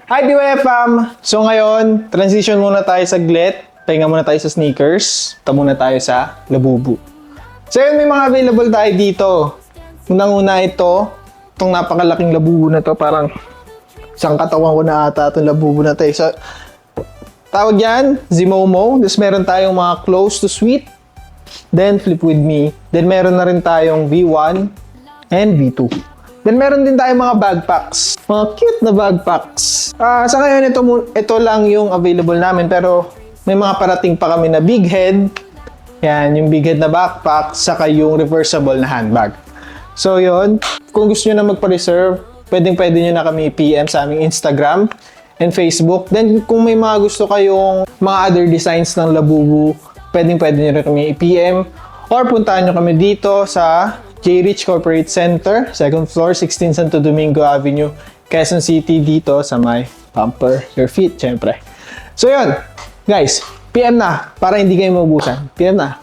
Hi BYF fam! So ngayon, transition muna tayo saglit. Pahinga muna tayo sa sneakers. Punta muna tayo sa Labubu. So yun, may mga available tayo dito. Unang-una itong napakalaking Labubu na to. Parang isang katawan ko na ata itong Labubu na to. So, tawag yan, Zimomo. Tapos meron tayong mga close to sweet. Then flip with me. Then meron na rin tayong V1 and V2. Then meron din tayong mga backpacks. Mga cute na backpacks. Sa ngayon, ito lang yung available namin. Pero may mga parating pa kami na big head. Yan, yung big head na backpack. Saka yung reversible na handbag. So yun, kung gusto nyo na magpa-reserve, pwede nyo na kami PM sa aming Instagram and Facebook. Then kung may mga gusto kayong mga other designs ng Labubu, pwede nyo na kami i-PM. Or puntahan nyo kami dito sa J-Rich Corporate Center, 2nd floor, 16 Santo Domingo Avenue, Quezon City, dito sa may Pamper Your Feet, syempre. So yun, guys, PM na, para hindi kayo maubusan. PM na.